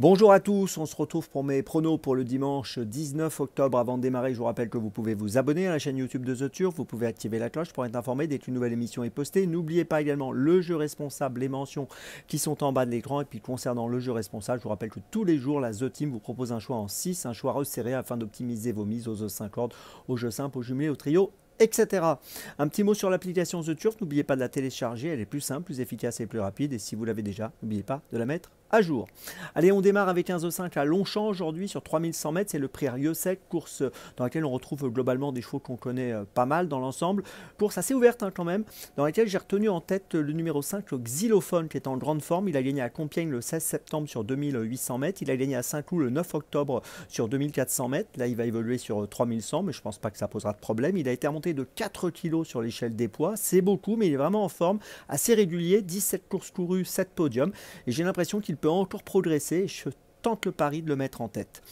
Bonjour à tous, on se retrouve pour mes pronos pour le dimanche 19 octobre. Avant de démarrer, je vous rappelle que vous pouvez vous abonner à la chaîne YouTube de The Turf, vous pouvez activer la cloche pour être informé dès qu'une nouvelle émission est postée. N'oubliez pas également le jeu responsable, les mentions qui sont en bas de l'écran. Et puis concernant le jeu responsable, je vous rappelle que tous les jours, la The Team vous propose un choix en 6, un choix resserré afin d'optimiser vos mises aux os 5 cordes, aux jeux simples, aux jumelés, au trio, etc. Un petit mot sur l'application The Turf, n'oubliez pas de la télécharger, elle est plus simple, plus efficace et plus rapide. Et si vous l'avez déjà, n'oubliez pas de la mettre à jour. Allez, on démarre avec un Z5 à Longchamp aujourd'hui sur 3100 mètres. C'est le prix Riosec, course dans laquelle on retrouve globalement des chevaux qu'on connaît pas mal dans l'ensemble. Course assez ouverte quand même, dans laquelle j'ai retenu en tête le numéro 5, le Xylophone, qui est en grande forme. Il a gagné à Compiègne le 16 septembre sur 2800 mètres. Il a gagné à Saint-Cloud le 9 octobre sur 2400 mètres. Là, il va évoluer sur 3100, mais je ne pense pas que ça posera de problème. Il a été remonté de 4 kg sur l'échelle des poids. C'est beaucoup, mais il est vraiment en forme, assez régulier. 17 courses courues, 7 podiums. Et j'ai l'impression qu'il peut encore progresser. Je tente le pari de le mettre en tête.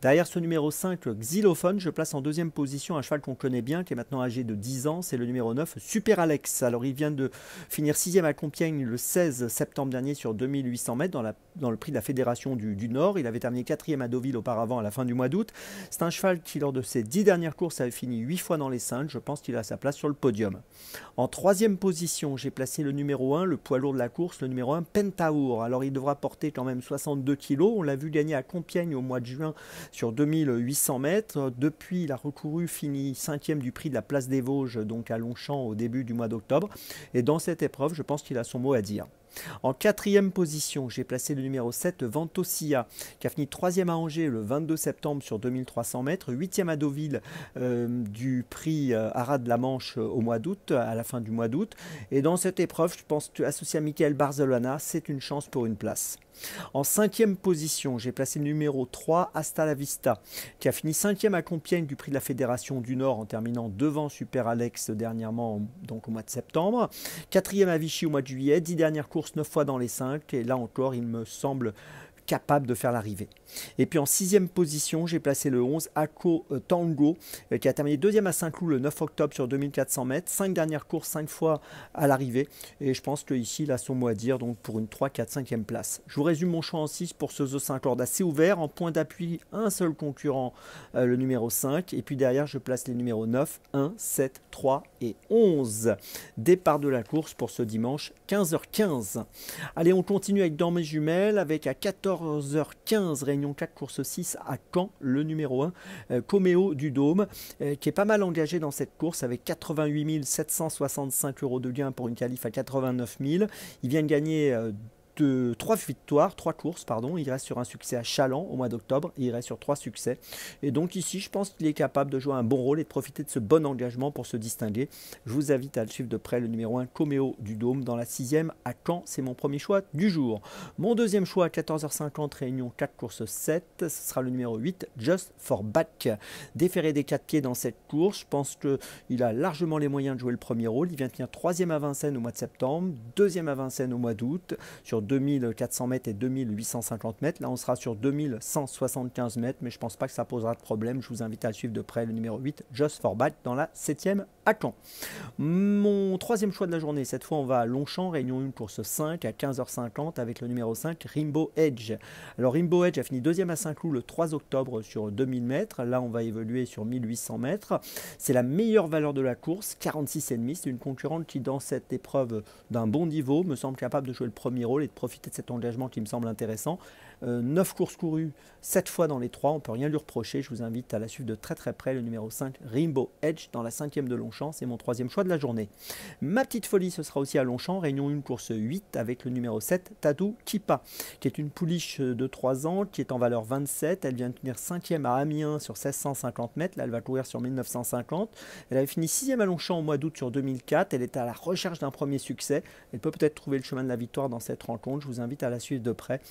Derrière ce numéro 5, le Xylophone, je place en deuxième position un cheval qu'on connaît bien, qui est maintenant âgé de 10 ans, c'est le numéro 9, Super Alex. Alors il vient de finir 6e à Compiègne le 16 septembre dernier sur 2800 mètres dans le prix de la Fédération du Nord. Il avait terminé 4e à Deauville auparavant à la fin du mois d'août. C'est un cheval qui, lors de ses 10 dernières courses, avait fini 8 fois dans les 5. Je pense qu'il a sa place sur le podium. En troisième position, j'ai placé le numéro 1, le poids lourd de la course, le numéro 1, Pentaour. Alors il devra porter quand même 62 kg. On l'a vu gagner à Compiègne au mois de juin sur 2800 mètres. Depuis, il a recouru, fini 5e du prix de la place des Vosges, donc à Longchamp au début du mois d'octobre. Et dans cette épreuve, je pense qu'il a son mot à dire. En quatrième position, j'ai placé le numéro 7, Ventosia, qui a fini 3e à Angers le 22 septembre sur 2300 mètres, 8e à Deauville du prix Arras de la Manche au mois d'août, à la fin du mois d'août. Et dans cette épreuve, je pense qu'associé à Michael Barzolana, c'est une chance pour une place. En cinquième position, j'ai placé le numéro 3, Hasta la Vista, qui a fini 5e à Compiègne du prix de la Fédération du Nord en terminant devant Super Alex dernièrement, donc au mois de septembre. 4e à Vichy au mois de juillet, 10 dernières courses, 9 fois dans les 5. Et là encore, il me semble capable de faire l'arrivée. Et puis en sixième position, j'ai placé le 11, Ako Tango, qui a terminé 2e à Saint-Cloud le 9 octobre sur 2400 mètres. 5 dernières courses, 5 fois à l'arrivée. Et je pense qu'ici, il a son mot à dire, donc pour une 3, 4, 5e place. Je vous résume mon choix en 6 pour ce The 5 cordes assez ouvert. En point d'appui, un seul concurrent, le numéro 5. Et puis derrière, je place les numéros 9, 1, 7, 3 et 11. Départ de la course pour ce dimanche, 15h15. Allez, on continue avec dans mes jumelles, avec à 14h15, réunion 4, course 6 à Caen, le numéro 1, Coméo du Dôme, qui est pas mal engagé dans cette course avec 88 765 € de gain pour une qualif à 89 000. Il vient de gagner 3 victoires, 3 courses, pardon. Il reste sur un succès à Chaland au mois d'octobre et il reste sur 3 succès. Et donc ici, je pense qu'il est capable de jouer un bon rôle et de profiter de ce bon engagement pour se distinguer. Je vous invite à le suivre de près, le numéro 1, Coméo du Dôme, dans la 6e à Caen. C'est mon premier choix du jour. Mon deuxième choix à 14h50, réunion 4, course 7, ce sera le numéro 8, Just for Back. Déféré des 4 pieds dans cette course, je pense qu'il a largement les moyens de jouer le premier rôle. Il vient de finir 3e à Vincennes au mois de septembre, 2e à Vincennes au mois d'août, sur 2400 mètres et 2850 mètres. Là, on sera sur 2175 mètres, mais je ne pense pas que ça posera de problème. Je vous invite à le suivre de près, le numéro 8, Just for Back, dans la 7e à Caen. Mon troisième choix de la journée, cette fois, on va à Longchamp, réunion 1, course 5, à 15h50, avec le numéro 5, Rainbow Edge. Alors, Rainbow Edge a fini 2e à Saint-Cloud le 3 octobre sur 2000 mètres. Là, on va évoluer sur 1800 mètres. C'est la meilleure valeur de la course, 46,5. C'est une concurrente qui, dans cette épreuve d'un bon niveau, me semble capable de jouer le premier rôle et de profiter de cet engagement qui me semble intéressant. 9 courses courues, 7 fois dans les 3, on ne peut rien lui reprocher. Je vous invite à la suivre de très très près, le numéro 5, Rainbow Edge, dans la 5e de Longchamp. C'est mon troisième choix de la journée. Ma petite folie, ce sera aussi à Longchamp, réunion 1, course 8, avec le numéro 7, Tatou Kipa, qui est une pouliche de 3 ans, qui est en valeur 27. Elle vient de finir 5e à Amiens sur 1650 mètres. Là, elle va courir sur 1950. Elle avait fini 6e à Longchamp au mois d'août sur 2004. Elle est à la recherche d'un premier succès. Elle peut peut-être trouver le chemin de la victoire dans cette rencontre. Je vous invite à la suivre de près.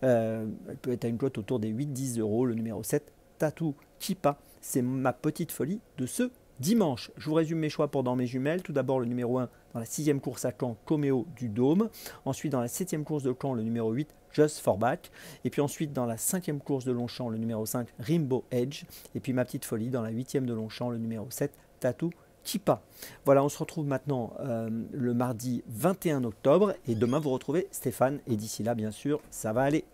Elle peut être à une cote autour des 8-10 €. Le numéro 7, Tatou Kipa. C'est ma petite folie de ce dimanche. Je vous résume mes choix pour dans mes jumelles. Tout d'abord, le numéro 1 dans la 6e course à Caen, Coméo du Dôme. Ensuite, dans la 7e course de Caen, le numéro 8, Just for Back. Et puis ensuite, dans la 5e course de Longchamp, le numéro 5, Rainbow Edge. Et puis ma petite folie, dans la 8e de Longchamp, le numéro 7, Tatou Kipa. Voilà, on se retrouve maintenant le mardi 21 octobre. Et demain, vous retrouvez Stéphane. Et d'ici là, bien sûr, ça va aller.